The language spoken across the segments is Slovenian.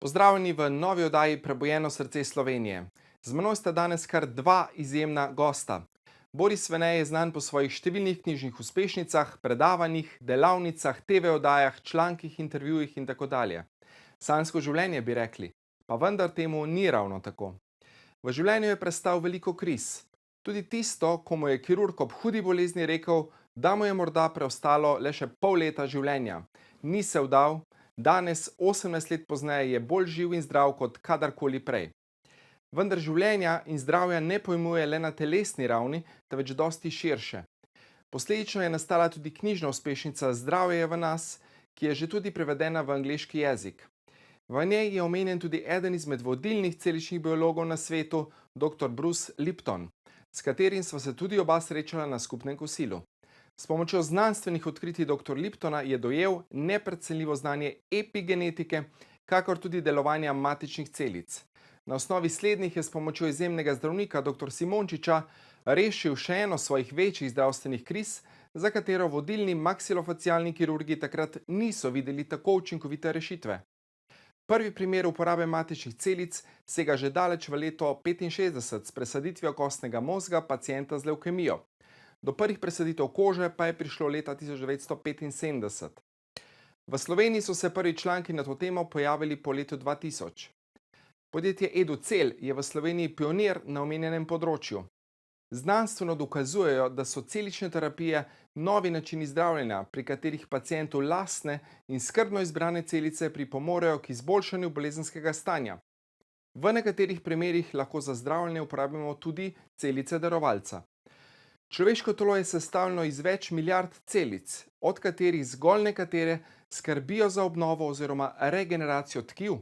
Pozdravljeni v novi oddaji Prebujeno srce Slovenije. Z menoj sta danes kar dva izjemna gosta. Boris Svene je znan po svojih številnih knjižnih uspešnicah, predavanjih, delavnicah, TV oddajah, člankih, intervjujih in tako dalje. Sanjsko življenje bi rekli, pa vendar temu ni ravno tako. V življenju je prestal veliko kriz. Tudi tisto, ko mu je kirurg ob hudi bolezni rekel, da mu je morda preostalo le še pol leta življenja. Ni se vdal. Danes, 18 let pozneje, je bolj živ in zdrav kot kadarkoli prej. Vendar življenja in zdravja ne pojmuje le na telesni ravni, temveč dosti širše. Posledično je nastala tudi knjižna uspešnica Zdravje je v nas, ki je že tudi prevedena v angleški jezik. V njej je omenjen tudi eden izmed vodilnih celičnih biologov na svetu, dr. Bruce Lipton, s katerim sva se tudi oba srečala na skupnem kosilu. S pomočjo znanstvenih odkritij dr. Liptona je dojel neprecenljivo znanje epigenetike, kakor tudi delovanja matičnih celic. Na osnovi slednjih je s pomočjo izjemnega zdravnika dr. Simončiča rešil še eno svojih večjih zdravstvenih kriz, za katero vodilni maksilofacialni kirurgi takrat niso videli tako učinkovite rešitve. Prvi primer uporabe matičnih celic sega že daleč v leto 65 s presaditvijo kostnega mozga pacienta z levkemijo. Do prvih presaditev kože pa je prišlo leta 1975. V Sloveniji so se prvi članki na to temo pojavili po letu 2000. Podjetje Educel je v Sloveniji pionir na omenjenem področju. Znanstveno dokazujejo, da so celične terapije novi načini zdravljenja, pri katerih pacientu lastne in skrbno izbrane celice pripomorejo k izboljšanju bolezenskega stanja. V nekaterih primerih lahko za zdravljenje uporabimo tudi celice darovalca. Človeško telo je sestavljeno iz več milijard celic, od katerih zgolj nekatere skrbijo za obnovo oziroma regeneracijo tkiv.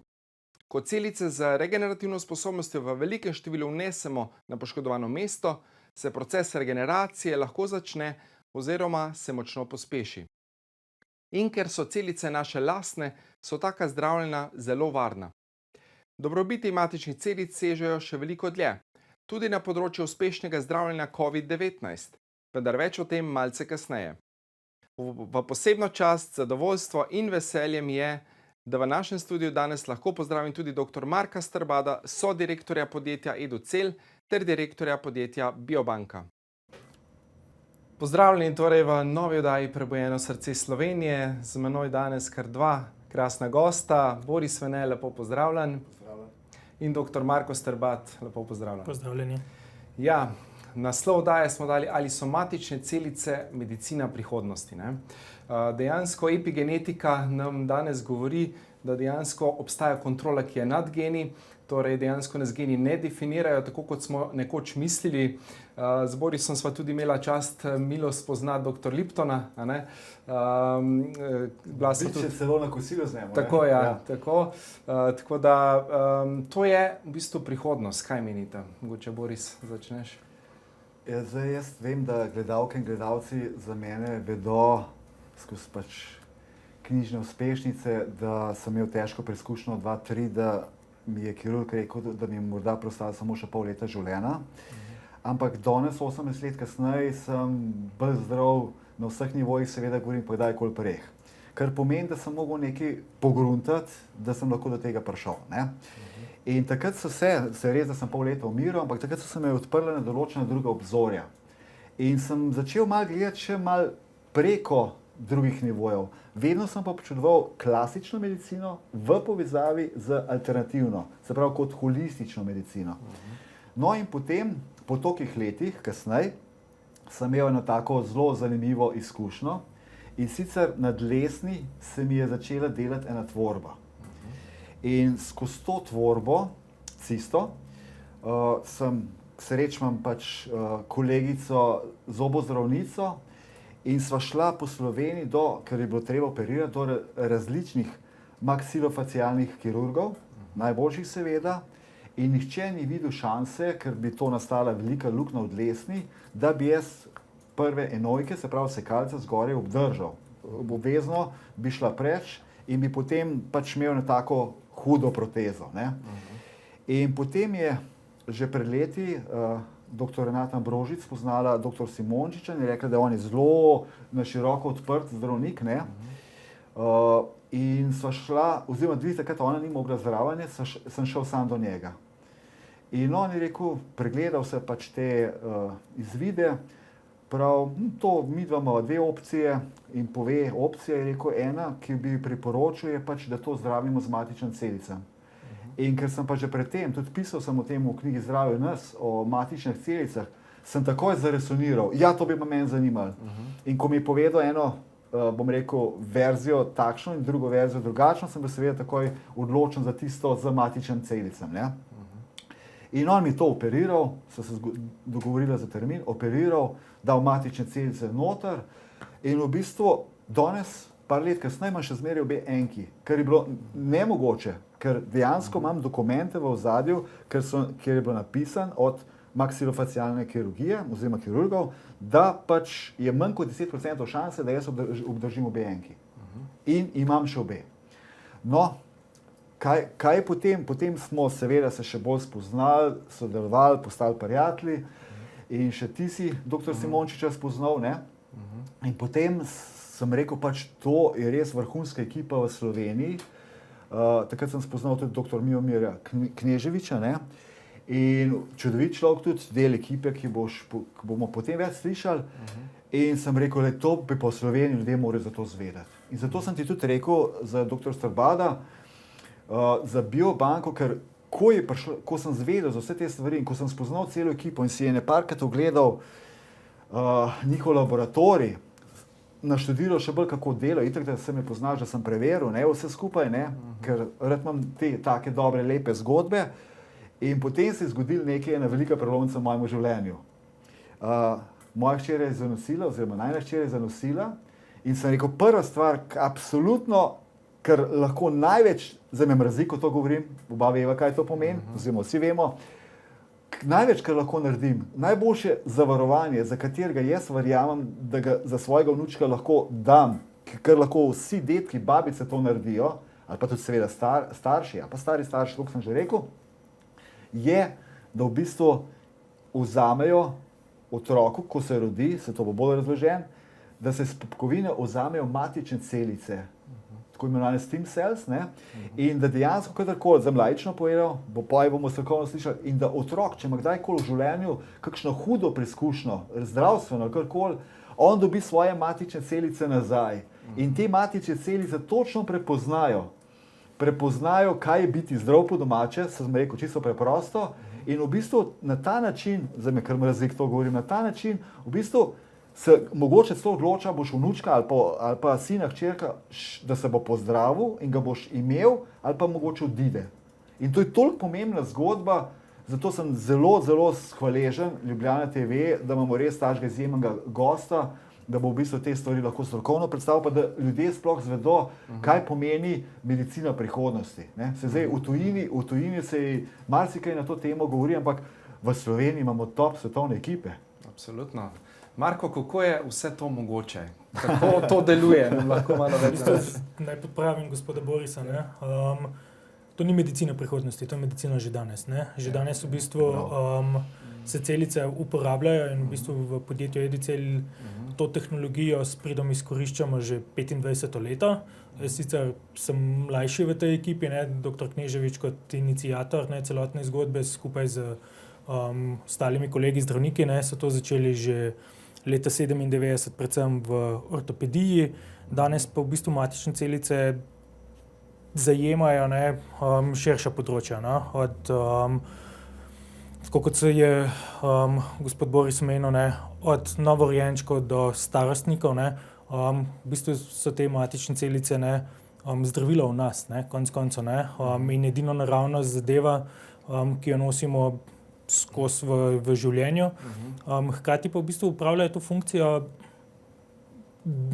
Ko celice z regenerativno sposobnostjo v velikem številu vnesemo na poškodovano mesto, se proces regeneracije lahko začne oziroma se močno pospeši. In ker so celice naše lastne, so taka zdravljenja zelo varna. Dobrobiti matičnih celic sežejo še veliko dlje, tudi na področju uspešnega zdravljenja COVID-19, vendar več o tem malce kasneje. V posebno čast, zadovoljstvo in veselje mi je, da v našem studiu danes lahko pozdravim tudi dr. Marka Strbada, sodirektorja podjetja Educel ter direktorja podjetja Biobanka. Pozdravljeni torej v novi oddaji Prebujeno srce Slovenije. Z menoj danes kar dva krasna gosta. Boris Svene, lepo pozdravljen. In dr. Marko Strbat, lepo pozdravljen. Pozdravljeni. Ja, naslov oddaje smo dali, ali so matične celice medicina prihodnosti, ne? Dejansko epigenetika nam danes govori, da dejansko obstaja kontrola, ki je nad geni, torej dejansko nas geni ne definirajo, tako kot smo nekoč mislili. Z Borisom sva tudi imela čast milo spoznati dr. Liptona, a ne? Biće celo na kosilu z njemu. Tako, ja. Tako da to je v bistvu prihodnost. Kaj menite? Mogoče Boris začneš? Ja, zdaj jaz vem, da gledalke in gledalci za mene vedo skozi pač knjižne uspešnice, da sem imel težko preizkušnjo 2-3, da mi je kirurg rekel, da mi je morda preostalo samo še pol leta življenja. Ampak danes, 18 let kasneje, sem bolj zdrav na vseh nivojih, seveda govorim pa kdajkoli prej. Kar pomeni, da sem mogel nekaj pogruntati, da sem lahko do tega prišel, ne? In takrat se res, da sem pol leta umiral, ampak takrat so se me odprla na določena druga obzorja. In sem začel malo gledati še malo preko drugih nivojev. Vedno sem pa občudoval klasično medicino v povezavi z alternativno, se pravi kot holistično medicino. No in potem, po tolikih letih kasneje, sem imel eno tako zelo zanimivo izkušnjo in sicer na dlesni se mi je začela delati ena tvorba. In skozi to tvorbo, cisto, srečam pač kolegico zobozdravnico in sva šla po Sloveniji ker je bilo treba operirati, do različnih maksilofacialnih kirurgov, najboljših seveda, in nihče ni videl šanse, ker bi to nastala velika luknja v dlesni, da bi jaz prve enojke, se pravi sekalca zgoraj obdržal. Obvezno bi šla preč in bi potem pač imel na tako hudo protezo, ne. In potem je že pred leti dr. Renata Ambrožic spoznala dr. Simončiča in je rekla, da on je zelo na široko odprt zdravnik, ne. in sva šla, oziroma dve takrat ona ni mogla zdravljenje, sem šel sam do njega. In on je rekel, pregledal se pač te izvide, prav, to midva imava dve opcije in pove, opcija je rekel ena, ki bi priporočil, je pač, da to zdravimo z matičnim celicam. In ker sem pa že predtem, tudi pisal sem o tem v knjigi Zdravje nas, o matičnih celicah, sem takoj zaresoniral, ja, to bi pa meni zanimalo. In ko mi je povedal eno, bom rekel, verzijo takšno in drugo verzijo drugačno, sem bil seveda takoj odločen za tisto z matičnim celicam. Ne? In on mi to operiral, so se dogovorili za termin, operiral, dal matične celice noter in v bistvu danes, par let kasneje, imam še zmeraj obe enki, kar je bilo nemogoče, ker dejansko imam dokumente v ozadju, kjer je bilo napisan od maksilofacialne kirurgije oziroma kirurgov, da pač je manj kot 10% šanse, da jaz obdržim obe enki. In imam še obe. No, kaj je potem? Potem smo seveda se še bolj spoznali, sodelovali, postali prijatelji in še ti si dr. Simončiča spoznal, ne? In potem sem rekel, pač to je res vrhunska ekipa v Sloveniji. Takrat sem spoznal tudi dr. Mijomirja Kneževiča, ne? In čudovit človek tudi, del ekipe, ki bomo potem več slišali. In sem rekel, da to bi po Sloveniji ljudje morali za to zvedeti. In zato sem ti tudi rekel za dr. Strbada, za Biobanko, ker ko sem zvedel za vse te stvari in ko sem spoznal celo ekipo in si je neparkrat ogledal njihov laboratorij, naštudiral še bolj, kako delajo, itak, da se me poznaš, da sem preveril, ne, vse skupaj, ne, ker rad imam te take dobre, lepe zgodbe. In potem se je zgodilo nekaj, ena velika prelomnica v mojem življenju. Moja hčera je zanosila, oziroma najina hčera je zanosila in sem rekel, prva stvar, absolutno, ker lahko največ, zdaj me mrazi, ko to govorim, oba veva, kaj to pomeni, oziroma vsi vemo, največ, kar lahko naredim, najboljše zavarovanje, za katerega jaz verjamem, da ga za svojega vnučka lahko dam, ker lahko vsi detki, babice to naredijo, ali pa tudi seveda starši, pa stari starši, kot sem že rekel, je, da v bistvu vzamejo otroku, ko se rodi, se to bo bolj razložen, da se iz popkovine vzamejo matične celice, tako imenovane stem cells, ne? In da dejansko kadarkoli, za mlajčno povedal, bomo strokovno slišali, in da otrok, če ima kdajkoli v življenju kakšno hudo preizkušnjo, zdravstveno, karkoli, on dobi svoje matične celice nazaj. In te matične celice točno prepoznajo, kaj je biti zdrav po domače, sem rekel čisto preprosto, in v bistvu na ta način, zdaj me kar mrazi, to govorim, na ta način, v bistvu se mogoče celo odloča, boš vnučka ali pa sina, hčerka, da se bo pozdravil in ga boš imel, ali pa mogoče odide. In to je toliko pomembna zgodba, zato sem zelo, zelo hvaležen Ljubljana TV, da imamo res takega izjemnega gosta, da bo v bistvu te stvari lahko strokovno predstavil, pa da ljudje sploh zvedo, kaj pomeni medicina prihodnosti. Ne? Se zdaj v tujini se marsikaj na to temo govori, ampak v Sloveniji imamo top svetovne ekipe. Absolutno. Marko, kako je vse to mogoče? Kako to deluje? Lahko malo več naj podpravim gospoda Borisa. Ne? To ni medicina prihodnosti, to je medicina že danes. Ne? Že danes v bistvu se celice uporabljajo in v bistvu v podjetju Edicel to tehnologijo s pridom izkoriščamo že 25 leta. Sicer sem mlajši v tej ekipi, ne? Dr. Kneževič kot iniciator, ne, celotne zgodbe skupaj z ostalimi kolegi zdravniki, ne, so to začeli že leta 97, predvsem v ortopediji. Danes pa v bistvu matične celice zajemajo, ne, širša področja. Ne, tako kot se je gospod Boris omenil, ne, od novorojenčkov do starostnikov, ne, v bistvu so te matične celice, ne, zdravilo v nas, ne, konec koncev, ne, in edino naravna zadeva, ki jo nosimo skozi v življenju. Hkrati pa v bistvu upravljajo to funkcijo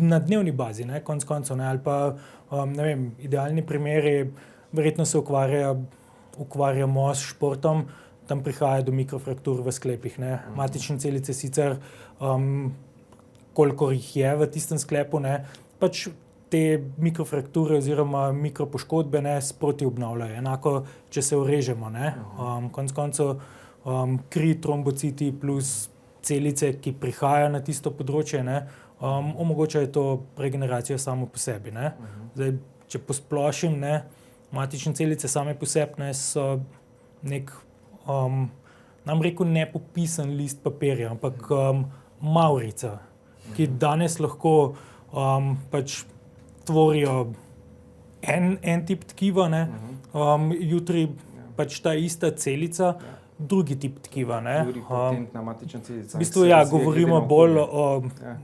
na dnevni bazi, ne, konec koncev, ne, ali pa, ne vem, idealni primeri, verjetno se ukvarjamo s športom, tam prihaja do mikrofraktur v sklepih, ne. Matične celice sicer, kolikor jih je v tistem sklepu, ne, pač te mikrofrakture oziroma mikropoškodbe, ne, sproti obnavljajo. Enako, če se urežemo, ne, konec koncev, kri, trombociti plus celice, ki prihajajo na tisto področje, ne, omogočajo to regeneracijo samo po sebi. Ne. Zdaj, če posplošim, ne, matične celice same po sebi ne, so nek, nam rekel, nepopisan list papirja, ampak mavrica, ki danes lahko pač tvorijo en tip tkiva, ne, jutri pač ta ista celica, drugi tip tkiva. Ne. Pluripotentna matična celica. V bistvu, ja, govorimo bolj o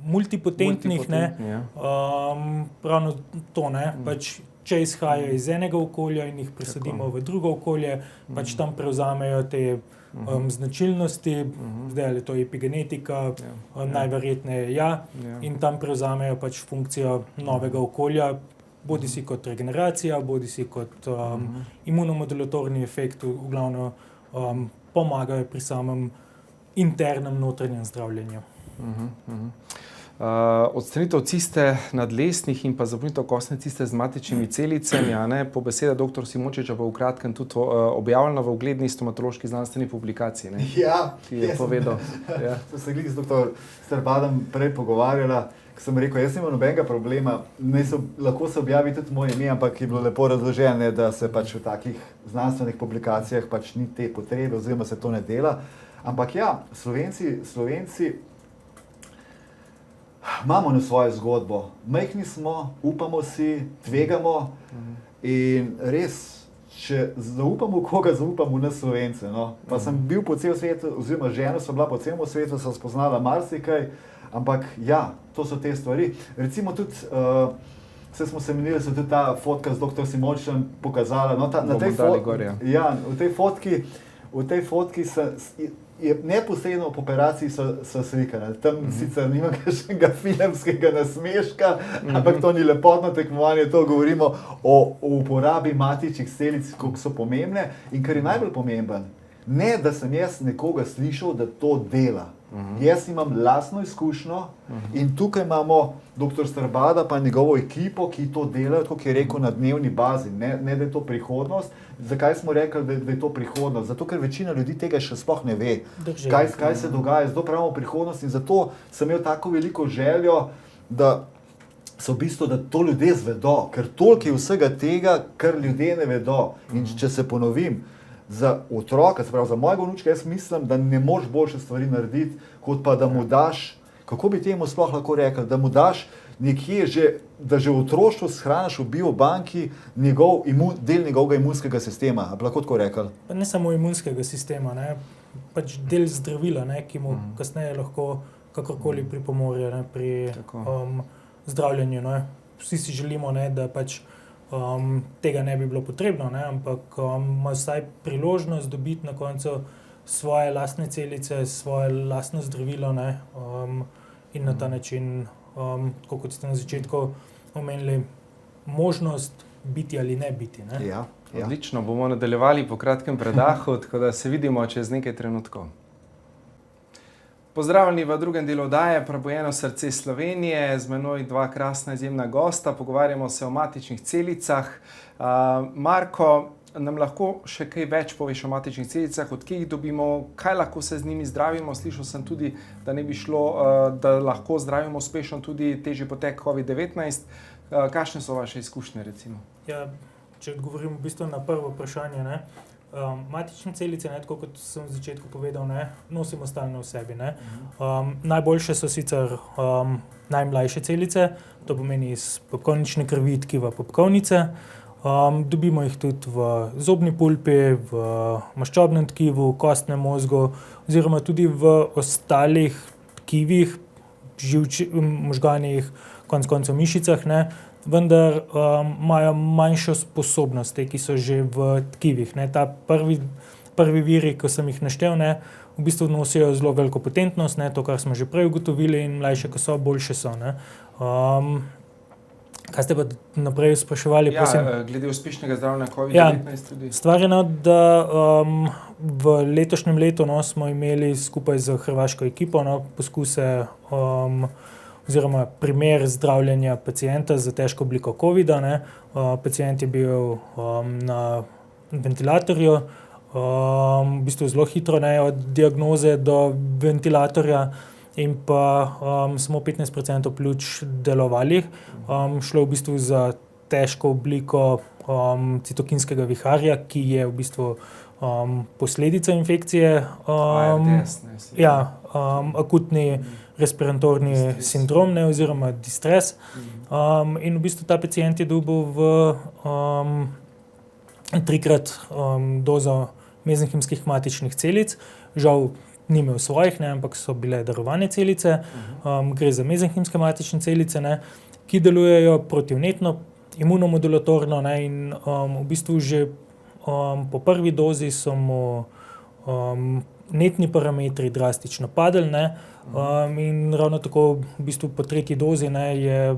multipotentnih, ne, ravno to, ne, pač če izhajajo iz enega okolja in jih presadimo v drugo okolje, pač tam prevzamejo te značilnosti, zdaj ali to je epigenetika, najverjetneje in tam prevzamejo pač funkcijo novega okolja, bodisi kot regeneracija, bodisi kot imunomodulatorni efekt, v glavnem pomagajo pri samem internem notranjem zdravljenju. Odstranitev ciste nadlesnih in pa zapolnitev kostne ciste z matičnimi celicami, po besedah dr. Simončiča pa v kratkem tudi objavljena v ugledni stomatološki znanstveni publikaciji, ne? Ki je povedal. To se glih z dr. Starbadom prej pogovarjala, ko sem rekel, jaz nimam nobenega problema, lahko se objavi tudi moje ime, ampak je bilo lepo razloženo, da se pač v takih znanstvenih publikacijah pač ni te potrebe oziroma se to ne dela. Ampak ja, Slovenci imamo na svojo zgodbo. Majhni smo, upamo si, tvegamo in res, če zaupamo koga, zaupamo na Slovence. No. Pa sem bil po celem svetu, oziroma žena so bila po celem svetu, sem spoznala marsikaj, ampak ja, to so te stvari. Recimo tudi, vse smo se menili, so tudi ta fotka z dr. Simončičem pokazala. No, v tej fotki je neposredno po operaciji so slikane. Tam sicer nima kakšnega filmskega nasmeška, ampak to ni lepotno tekmovanje, to govorimo o uporabi matičnih celic, koliko so pomembne. In kar je najbolj pomemben, ne da sem jaz nekoga slišal, da to dela. Jaz imam lastno izkušnjo in tukaj imamo dr. Starbada pa njegovo ekipo, ki to delajo, kot je rekel, na dnevni bazi. Ne, da je to prihodnost. Zakaj smo rekli, da je to prihodnost? Zato, ker večina ljudi tega še sploh ne ve, kaj se dogaja. Zato pravimo prihodnost in zato sem imel tako veliko željo, da so v bistvu, da to ljudje zvedo, ker toliko je vsega tega, kar ljudje ne vedo. In če se ponovim, za otroka, se pravi za mojega vnučka, jaz mislim, da ne moreš boljše stvari narediti, kot pa da mu daš, kako bi temu sploh lahko rekli, da mu daš nekje že, da že v otroštvu shraniš v biobanki del njegovega imunskega sistema, bi lahko tako rekli? Pa ne samo imunskega sistema, ne, pač del zdravila, ne, ki mu kasneje lahko kakorkoli pripomore, ne, pri zdravljenju. Ne. Vsi si želimo, ne, da pač tega ne bi bilo potrebno, ne, ampak ima vsaj priložnost dobiti na koncu svoje lastne celice, svoje lastno zdravilo, ne, in na ta način, tako kot ste na začetku omenili, možnost biti ali ne biti. Ne. Ja. Odlično, bomo nadaljevali po kratkem predahu, tako da se vidimo čez nekaj trenutkov. Pozdravljeni v drugem delu oddaje Prebujeno srce Slovenije, z menoj dva krasna izjemna gosta, pogovarjamo se o matičnih celicah. Marko, nam lahko še kaj več poveš o matičnih celicah, od kje jih dobimo, kaj lahko se z njimi zdravimo? Slišal sem tudi, da ne bi šlo, da lahko zdravimo uspešno tudi težji potek COVID-19. Kakšne so vaše izkušnje, recimo? Ja, če odgovorim v bistvu na prvo vprašanje, ne. Matične celice, ne, tako kot sem v začetku povedal, ne, nosimo stalno v sebi. Ne. Najboljše so sicer najmlajše celice, to pomeni iz popkovnične krvi tkiva popkovnice. Dobimo jih tudi v zobni pulpi, v maščobnem tkivu, kostnem mozgu oziroma tudi v ostalih tkivih, možganih, konec koncev mišicah, ne. Vendar imajo manjšo sposobnost, te, ki so že v tkivih. Ne. Ta prvi viri, ko sem jih naštel, ne, v bistvu nosijo zelo veliko potentnost, ne, to, kar smo že prej ugotovili, in mlajše, ko so, boljše so. Ne. Kaj ste pa naprej spraševali? Ja, glede uspešnega zdravljenja COVID-19 tudi. Stvar je, da v letošnjem letu smo imeli skupaj z hrvaško ekipo poskuse oziroma primer zdravljenja pacienta za težko obliko COVID-a. Ne. Pacient je bil na ventilatorju, v bistvu zelo hitro, ne, od diagnoze do ventilatorja in pa samo 15% pljuč delovalih. Šlo je v bistvu za težko obliko citokinskega viharja, ki je v bistvu posledica infekcije. ARDS, ne, Ja, akutni respiratorni sindrom, ne, oziroma distres. In v bistvu ta pacient je dobil v 3-krat dozo mezenhimskih matičnih celic. Žal ni imel svojih, ne, ampak so bile darovane celice. Gre za mezenhimske matične celice, ne, ki delujejo protivnetno, imunomodulatorno, ne, in v bistvu že po prvi dozi so mu netni parametri drastično padli, ne, in ravno tako v bistvu po tretji dozi, ne, je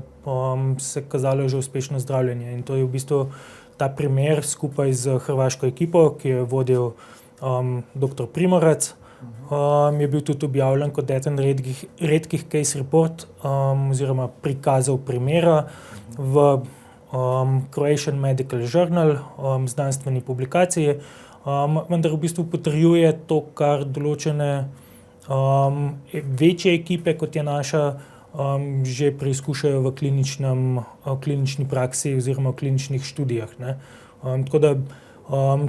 se kazalo že uspešno zdravljenje. In to je v bistvu ta primer skupaj z hrvaško ekipo, ki jo je vodil dr. Primorac. Je bil tudi objavljen kot eden redkih case report oziroma prikazov primera v Croatian Medical Journal, znanstveni publikaciji, vendar v bistvu potrjuje to, kar določene večje ekipe, kot je naša, že preizkušajo v klinični praksi oziroma v kliničnih študijah, ne. Tako da,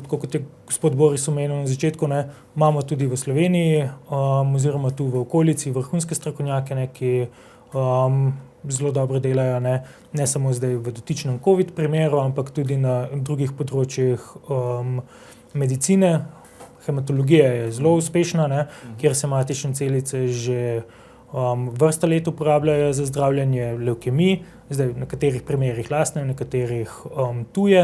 tako kot je gospod Boris omenil na začetku, ne, imamo tudi v Sloveniji oziroma tu v okolici vrhunske strokovnjake, ne, ki zelo dobro delajo, ne samo zdaj v dotičnem COVID primeru, ampak tudi na drugih področjih medicine. Hematologija je zelo uspešna, ne, kjer se matične celice že vrsto let uporabljajo za zdravljenje levkemij, zdaj v nekaterih primerih lastne, v nekaterih tuje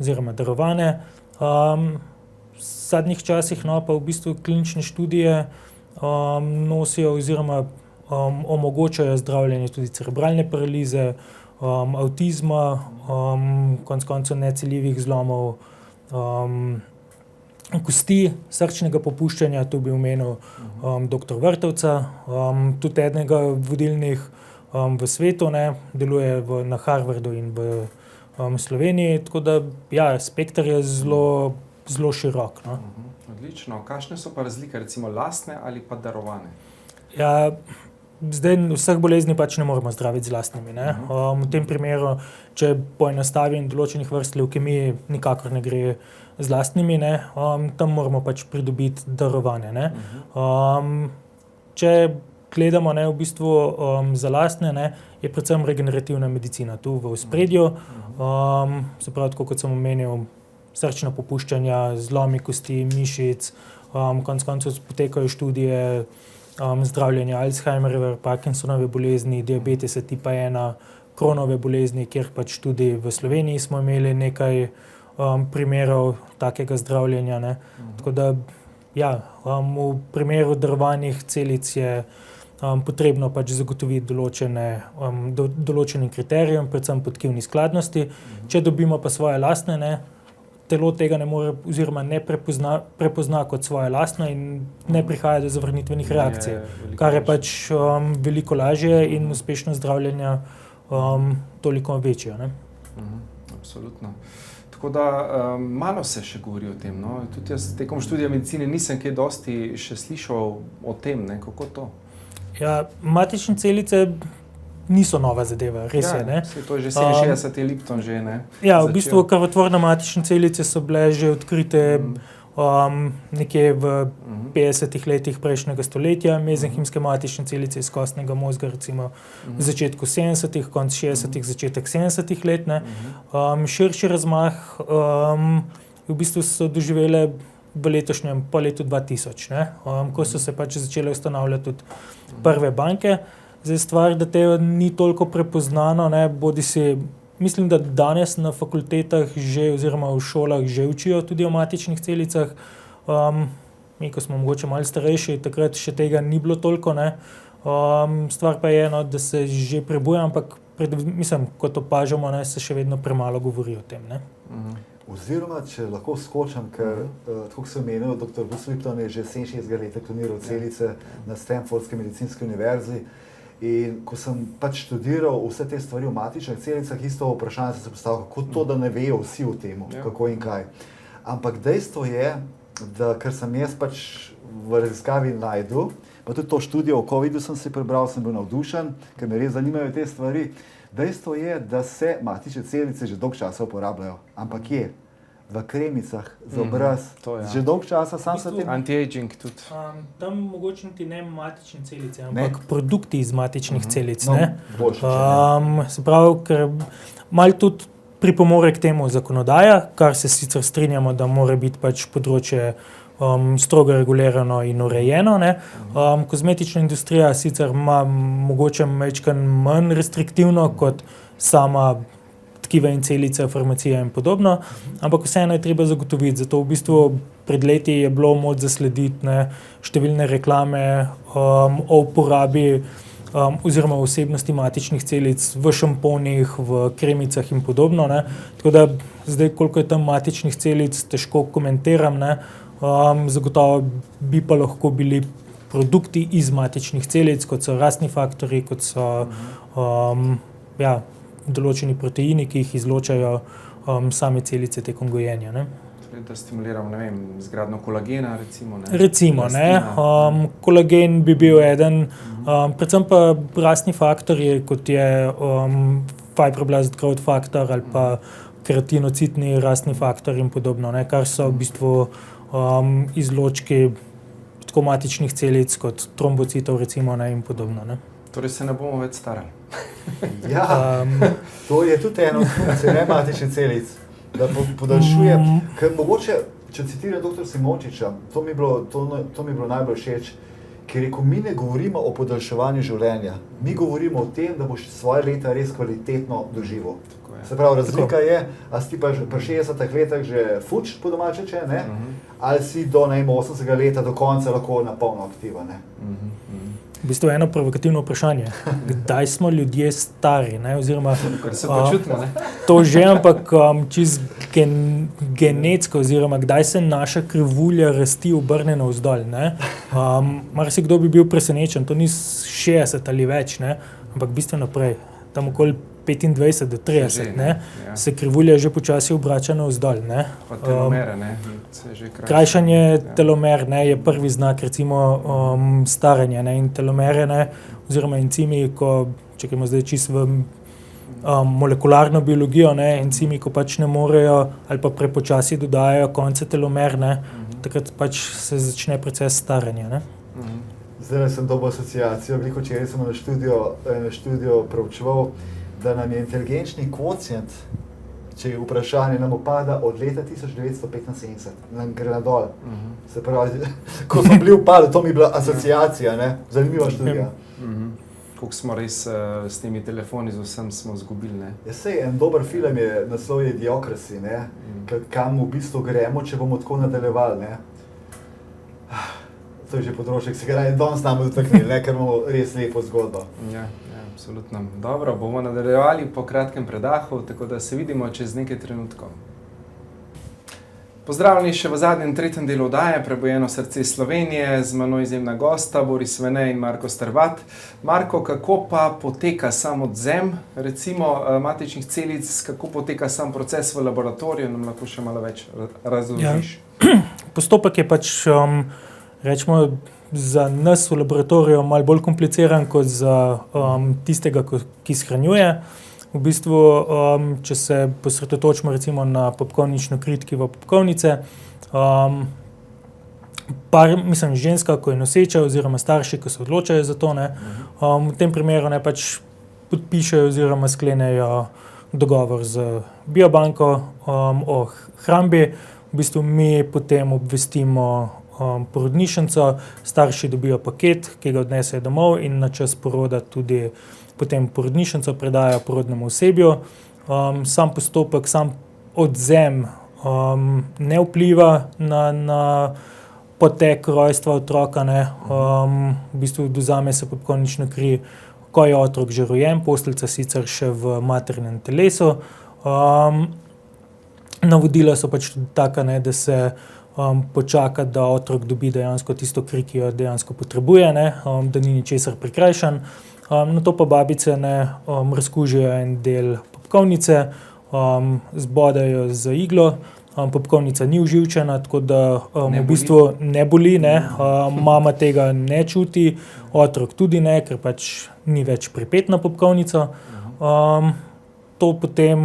oziroma darovane. V zadnjih časih pa v bistvu klinične študije nosijo oziroma omogočajo zdravljenje tudi cerebralne paralize, avtizma, konec koncev neceljivih zlomov kosti, srčnega popuščanja, tu bi omenil dr. Vrtovca, tudi enega vodilnih v svetu, ne, deluje na Harvardu in v Sloveniji, tako da ja, spekter je zelo širok, no. Odlično. Kakšne so pa razlike, recimo lastne ali pa darovane? Ja, zdaj vseh bolezni pač ne moremo zdraviti z lastnimi, ne. V tem primeru, če poenostavim, določenih vrst levkemije nikakor ne gre z lastnimi, ne, tam moramo pač pridobiti darovane, ne. Če gledamo, ne, v bistvu za lastne, ne, je predvsem regenerativna medicina tu v ospredju. Se pravi, tako kot sem omenil, srčna popuščanja, zlomi kosti, mišic, konec koncev potekajo študije zdravljenja Alzheimerjeve, Parkinsonove bolezni, diabetesa tipa 1, Crohnove bolezni, kjer pač tudi v Sloveniji smo imeli nekaj primerov takega zdravljenja, ne. Tako da ja, v primeru darovanih celic je potrebno pač zagotoviti določenim kriterijem, predvsem po tkivni skladnosti. Če dobimo pa svoje lastne, ne, telo tega ne more oziroma ne prepozna kot svoje lastno in ne prihaja do zavrnitvenih reakcij, kar je pač veliko lažje in uspešnost zdravljenja toliko večja, ne. Absolutno. Tako da malo se še govori o tem, no. Tudi jaz tekom študija medicine nisem kaj dosti še slišal o tem, ne, kako to? Ja, matične celice niso nova zadeva, res je, ne. To je že 67. Lipton že, ne. Ja, v bistvu krvotvorne matične celice so bile že odkrite nekje v 50 letih prejšnjega stoletja, mezenhimske matične celice iz kostnega mozga recimo v začetku 70-ih, konec 60-ih, začetek 70-ih let, ne. Širši razmah v bistvu so doživele v letošnjem, po letu 2000, ne, ko so se pač začele ustanavljati tudi prve banke. Zdaj stvar, da te ni toliko prepoznano, ne, bodisi, mislim, da danes na fakultetah že oziroma v šolah že učijo tudi o matičnih celicah. Mi, ko smo mogoče malo starejši, takrat še tega ni bilo toliko, ne. Stvar pa je, no, da se že prebuja, ampak mislim, kot opažamo, ne, se še vedno premalo govori o tem, ne. Oziroma, če lahko skočim, ker tako kot sem omenil, dr. Bruce Lipton je že 67 let kloniral celice na Stanfordski medicinski univerzi. In ko sem pač študiral vse te stvari o matičnih celicah, isto vprašanje sem se postavil, kako to, da ne vejo vsi o tem, kako in kaj. Ampak dejstvo je, da ker sem jaz pač v raziskavi našel, pa tudi to študijo o COVID-u sem si prebral, sem bil navdušen, ker me res zanimajo te stvari, Dejstvo je, da se matične celice že dolg časa uporabljajo, ampak je v kremicah za obraz, to ja. že dolg časa sam se tem. Anti-aging tudi. Tam mogoče niti ne matične celice, ampak produkti iz matičnih celic. Ne? Boljše, Se pravi, ker malo tudi pripomore k temu zakonodaja, kar se sicer strinjamo, da mora biti pač področje strogo regulirano in urejeno. Kozmetična industrija sicer ima mogoče manj restriktivno kot sama tkiva in celice, farmacija in podobno, ampak vseeno je treba zagotoviti. Zato v bistvu pred leti je bilo moč zaslediti številne reklame o uporabi oziroma vsebnosti matičnih celic v šamponih, v kremicah in podobno. Tako da zdaj, koliko je tam matičnih celic, težko komentiram. Zagotovo bi pa lahko bili produkti iz matičnih celic, kot so rastni faktorji, kot so določeni proteini, ki jih izločajo same celice tekom gojenja. Da stimuliramo, ne vem, izgradnjo kolagena, recimo. Recimo, kolagen bi bil eden, predvsem pa rastni faktorji, kot je fibroblast growth factor ali pa keratinocytni rastni faktor in podobno, kar so v bistvu izločki tako matičnih celic kot trombocitov, recimo, in podobno. Torej se ne bomo več starali. Ja, to je tudi eno od funkcij matičnih celic, da podaljšuje, ker mogoče, če citiram dr. Simončiča, to mi je bilo najbolj všeč, ker je rekel, mi ne govorimo o podaljševanju življenja, mi govorimo o tem, da boš svoje leta res kvalitetno doživel. Se pravi, razlika je, a si pa pri 60 letih že fuč po domače, ali si do 80 leta do konca lahko napolno aktivan. V bistvu eno provokativno vprašanje. Kdaj smo ljudje stari? Oziroma, kar se počutimo, to že, ampak čisto genetsko, oziroma kdaj se naša krivulja rasti obrne navzdol. Marsikdo bi bil presenečen, to ni 60 ali več, ampak bistveno prej, tam okoli 25 do 30, se krivulja že počasi obrača navzdol. Pa telomere, krajšanje telomer je prvi znak, recimo, staranja, in telomere, oziroma encimi, če gremo zdaj čisto v molekularno biologijo, encimi, ko pač ne morejo ali pa prepočasi dodajajo konce telomer, takrat pač se začne proces staranja. Zdaj sem dobil asociacijo, veliko včeraj sem na študijo proučeval, da nam je inteligenčni kvocient, če je vprašanje, nam upada od leta 1975, nam gre nadol. Se pravi, ko smo bili upali, to mi je bila asociacija, zanimiva študija. Koliko smo res s temi telefoni, z vsem smo zgubili, Sej, en dober film je, naslov je Idiocracy, kam v bistvu gremo, če bomo tako nadaljevali, To je že področje, ki se ga danes nam dotaknili, ker imamo res lepo zgodbo. Ja, absolutno. Dobro, bomo nadaljevali po kratkem predahu, tako da se vidimo čez nekaj trenutkov. Pozdravljeni še v zadnjem, tretjem delu oddaje Prebujeno srce Slovenije, z menoj izjemna gosta, Boris Svene in Marko Strvat. Marko, kako pa poteka sam odvzem, recimo matičnih celic, kako poteka sam proces v laboratoriju, nam lahko še malo več razložiš? Postopek je pač, rečemo, za nas v laboratoriju malo bolj kompliciran kot za tistega, ki shranjuje. V bistvu, če se posredotočimo recimo na popkovnično kri tkiva popkovnice, ženska, ko je noseča, oziroma starši, ko se odločajo za to, v tem primeru pač podpišejo oziroma sklenejo dogovor z biobanko o hrambi. V bistvu mi potem obvestimo porodnišnico, starši dobijo paket, ki ga odnesejo domov in na čas poroda tudi potem porodnišnico predajo porodnemu osebju. Sam postopek, sam odvzem ne vpliva na potek rojstva otroka. V bistvu dovzame se popkovnična kri, ko je otrok že rojen, posteljica sicer še v maternem telesu. Navodila so pač tudi taka, da se počaka, da otrok dobi dejansko tisto kri, ki jo dejansko potrebuje, da ni ničesar prikrajšan. Nato pa babice razkužijo en del popkovnice, zbodajo z iglo, popkovnica ni uživčena, tako da v bistvu ne boli, mama tega ne čuti, otrok tudi ne, ker pač ni več pripet na popkovnico. To potem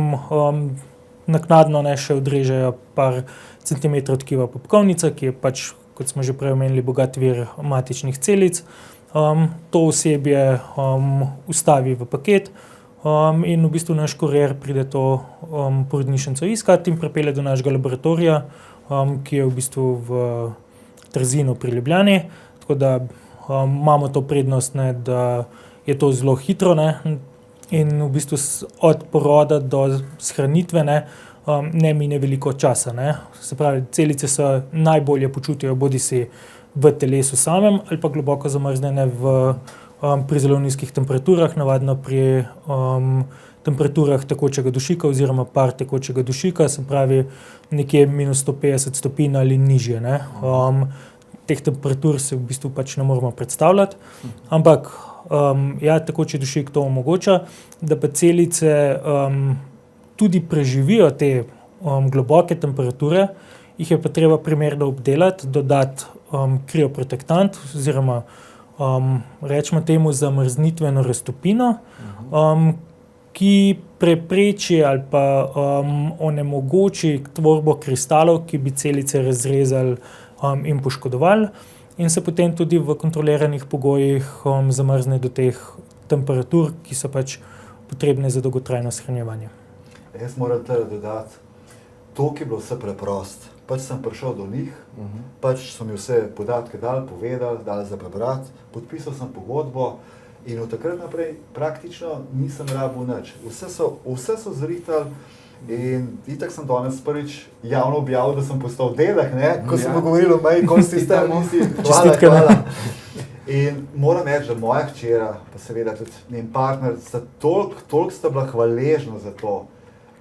naknadno še odrežejo par centimetrov tkiva popkovnice, ki je pač, kot smo že prej omenili, bogat vir matičnih celic. To osebje vstavi v paket in v bistvu naš kurir pride to porodnišnico iskat in pripelje do našega laboratorija, ki je v bistvu v Trzinu pri Ljubljani. Tako da imamo to prednost, ne, da je to zelo hitro, ne, in v bistvu od poroda do shranitve ne mine veliko časa. Ne. Se pravi, celice se najbolje počutijo bodisi v telesu samem ali pa globoko zamrznjene pri zelo nizkih temperaturah, navadno pri temperaturah tekočega dušika oziroma par tekočega dušika, se pravi nekje minus 150 stopinj ali nižje. Ne. Teh temperatur se v bistvu pač ne moremo predstavljati, ampak tekoči dušik to omogoča, da pa celice tudi preživijo te globoke temperature, jih je pa treba primerno obdelati, dodati krioprotektant oziroma rečemo temu zamrznitveno raztopino, ki prepreči ali pa onemogoči tvorbo kristalov, ki bi celice razrezali in poškodovali, in se potem tudi v kontroliranih pogojih zamrzne do teh temperatur, ki so pač potrebne za dolgotrajno shranjevanje. Jaz moram tle dodati, to, ki je bilo vse preprosto. Pač sem prišel do njih, pač so mi vse podatke dali, dali za prebrati, podpisal sem pogodbo in od takrat naprej praktično nisem rabil nič. Vse so zritali in itak sem danes prvič javno objavil, da sem postal dedek, ne, ko sem govoril o meji konsistentnosti. Hvala. In moram reči, da moja hčera, pa seveda tudi njen partner, toliko sta bila hvaležna za to.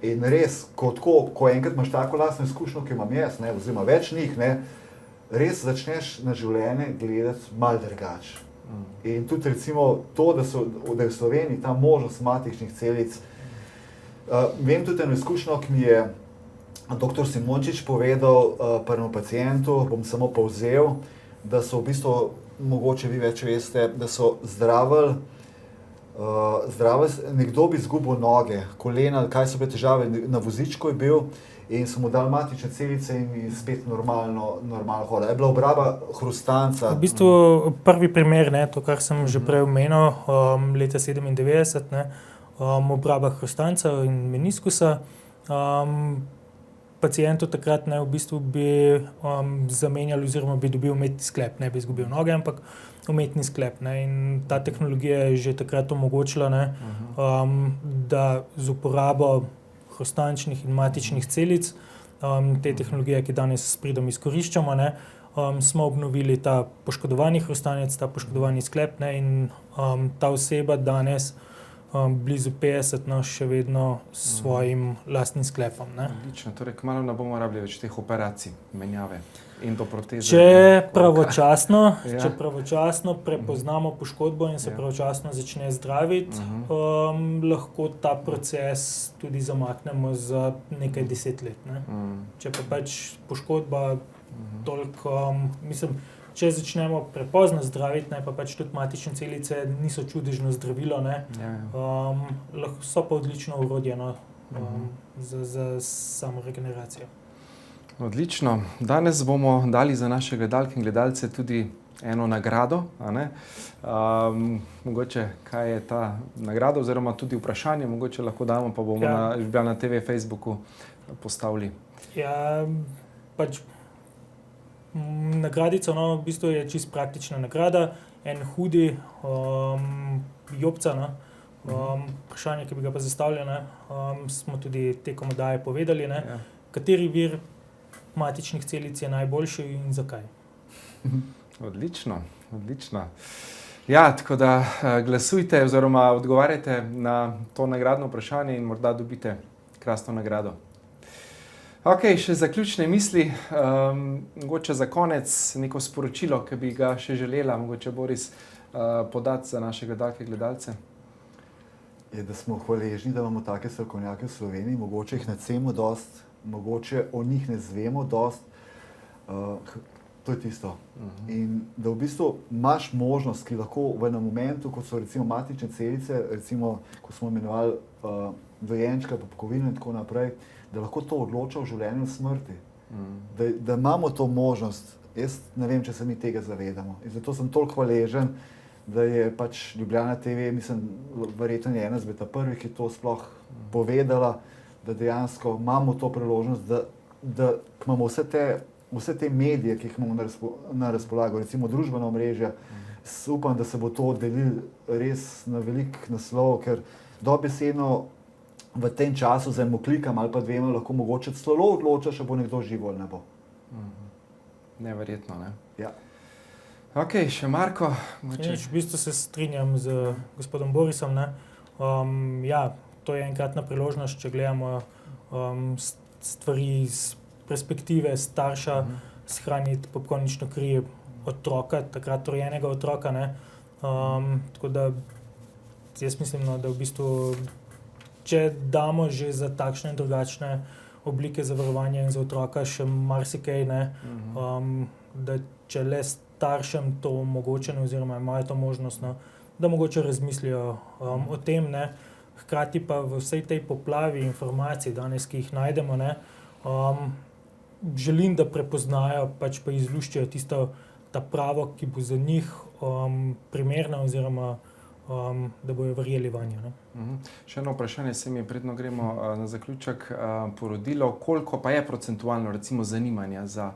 In res, ko enkrat imaš tako lastno izkušnjo, ki imam jaz, ne, oziroma več njih, ne, res začneš na življenje gledati malo drugače. In tudi recimo to, da je v Sloveniji ta možnost matičnih celic. Vem tudi eno izkušnjo, ki mi je dr. Simončič povedal prvemu pacientu, bom samo povzel, da so v bistvu, mogoče vi več veste, da so zdravili, nekdo bi izgubil noge, kolena, kaj so bile težave, na vozičku je bil in so mu dali matične celice in spet normalno hoda. Je bila obraba hrustanca. V bistvu prvi primer, ne, to, kar sem že prej omenil, leta 1997, ne, obraba hrustanca in meniskusa. Pacientu takrat v bistvu bi zamenjali oziroma bi dobil umetni sklep, ne bi izgubil noge, ampak umetni sklep. Ne, in ta tehnologija je že takrat omogočila, ne, da z uporabo hrustančnih in matičnih celic, te tehnologije, ki danes s pridom izkoriščamo, ne, smo obnovili ta poškodovani hrustanec, ta poškodovani sklep, ne, in ta oseba danes blizu 50, no, še vedno s svojim lastnim sklepom. Ne. Odlično, torej kmalu ne bomo rabili več teh operacij, menjave in do proteze. Če pravočasno prepoznamo poškodbo in se pravočasno začne zdraviti, lahko ta proces tudi zamaknemo za nekaj 10 let. Ne. Če pa pač poškodba toliko, če začnemo prepozno zdraviti, ne, pa pač tudi matične celice niso čudežno zdravilo, ne, so pa odlično orodje, no, za samo regeneracijo. Odlično. Danes bomo dali za naše gledalke in gledalce tudi eno nagrado, a ne. Mogoče, kaj je ta nagrada oziroma tudi vprašanje, mogoče lahko damo, pa bomo na Ljubljana TV Facebooku postavili. Ja, pač nagradica, no, v bistvu je čisto praktična nagrada, en hudi jopca, no. Vprašanje, ki bi ga pa zastavili, ne, smo tudi tekom oddaje povedali, ne, kateri vir matičnih celic je najboljši in zakaj. Odlično. Ja, tako da glasujte oziroma odgovarjajte na to nagradno vprašanje in morda dobite krasno nagrado. Ok, še zaključne misli, mogoče za konec neko sporočilo, ki bi ga še želela, mogoče Boris, podati za naše gledalke in gledalce. Je, da smo hvaležni, da imamo take strokovnjake v Sloveniji, mogoče jih ne cenimo dosti, mogoče o njih ne zvemo dosti. To je tisto. In da v bistvu imaš možnost, ki lahko v enem momentu, kot so recimo matične celice, recimo, ko smo imenovali dojenčka, popkovino in tako naprej, da lahko to odloča o življenju in smrti. Da imamo to možnost. Jaz ne vem, če se mi tega zavedamo. In zato sem toliko hvaležen, da je pač Ljubljana TV, mislim, verjetno je ena izmed prvih, ki je to sploh povedala, da dejansko imamo to priložnost, da imamo vse te medije, ki jih imamo na razpolago, recimo družbena omrežja. Upam, da se bo to delilo res na velik naslov, ker dobesedno v tem času z enim klikom ali pa dvema lahko mogoče celo odloča, če bo nekdo živ ali ne bo. Neverjetno, ne? Ja. Ok, še Marko. V bistvu se strinjam z gospodom Borisom. Ja, to je enkratna priložnost, če gledamo stvari iz perspektive starša, shraniti popkovnično kri otroka, takrat rojenega otroka. Tako da jaz mislim, da v bistvu, če damo že za takšne in drugačne oblike zavarovanja in za otroka še marsikaj, da če le staršem to omogočeno oziroma imajo to možnost, da mogoče razmislijo o tem. Hkrati pa v vsej tej poplavi informacij danes, ki jih najdemo, želim, da prepoznajo pač pa izluščijo ta pravo, ki bo za njih primerna oziroma da bojo verjeli vanjo. Še eno vprašanje se mi je, predno gremo na zaključek, porodilo. Koliko pa je procentualno recimo zanimanja za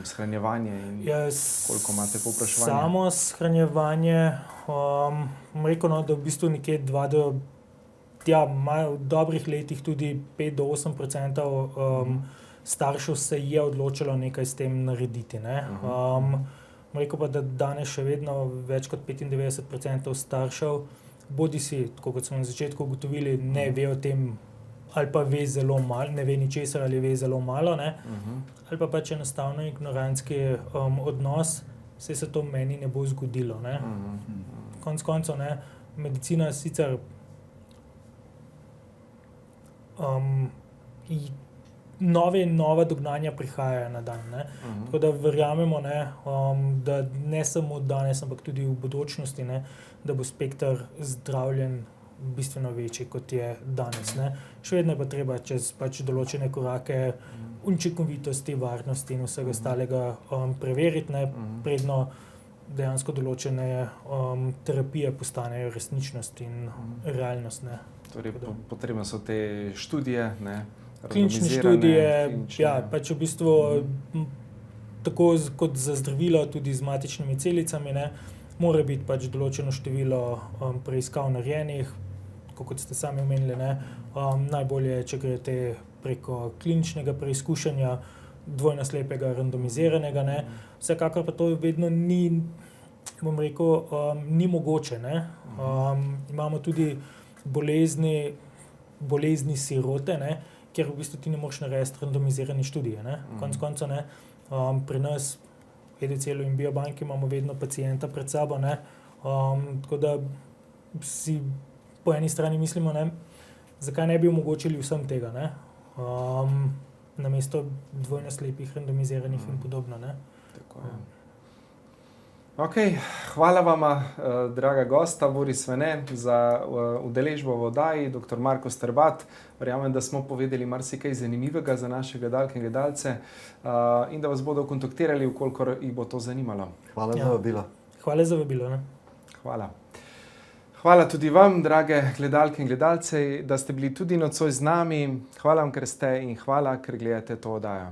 shranjevanje in koliko imate povpraševanja? Samo shranjevanje, rekel, da v bistvu nekje 2 do, v dobrih letih tudi 5 do 8% staršev se je odločilo nekaj s tem narediti. Rekel pa, da danes še vedno več kot 95% staršev, bodi si, tako kot smo na začetku ugotovili, ne ve o tem, ali pa ve zelo malo, ne ve ničesar ali ve zelo malo, ali pa pač enostavno ignorantski odnos, se to meni ne bo zgodilo. Konec koncev, medicina sicer nova dognanja prihajajo na dan. Tako da verjamemo, da ne samo danes, ampak tudi v bodočnosti, da bo spekter zdravljen bistveno večji, kot je danes. Še vedno je pa treba čez pač določene korake učinkovitosti, varnosti in vsega ostalega preveriti, predno dejansko določene terapije postanejo resničnost in realnost. Torej, potrebne so te študije, klinične študije, pač v bistvu tako kot za zdravilo, tudi z matičnimi celicami, mora biti pač določeno število preiskav narejenih, kot ste sami omenili, najbolje, če greste preko kliničnega preizkušanja, dvojno slepega, randomiziranega, Vsekakor pa to vedno ni, bom rekel, ni mogoče, Imamo tudi bolezni sirote, kjer v bistvu ti ne moreš narediti randomizirane študije. Konec koncev, pri nas EDCL in Biobanki imamo vedno pacienta pred sabo, tako da si po eni strani mislimo, zakaj ne bi omogočili vsem tega, namesto dvojno slepih, randomiziranih in podobno. Tako je. Ok, hvala vama, draga gosta, Boris Svene, za udeležbo v oddaji, dr. Marko Strbat. Verjamem, da smo povedali marsikaj zanimivega za naše gledalke in gledalce in da vas bodo kontaktirali, vkolikor jih bo to zanimalo. Hvala za vabilo. Hvala za vabilo. Hvala. Hvala tudi vam, drage gledalke in gledalci, da ste bili tudi nocoj z nami. Hvala vam, ker ste in hvala, ker gledate to oddajo.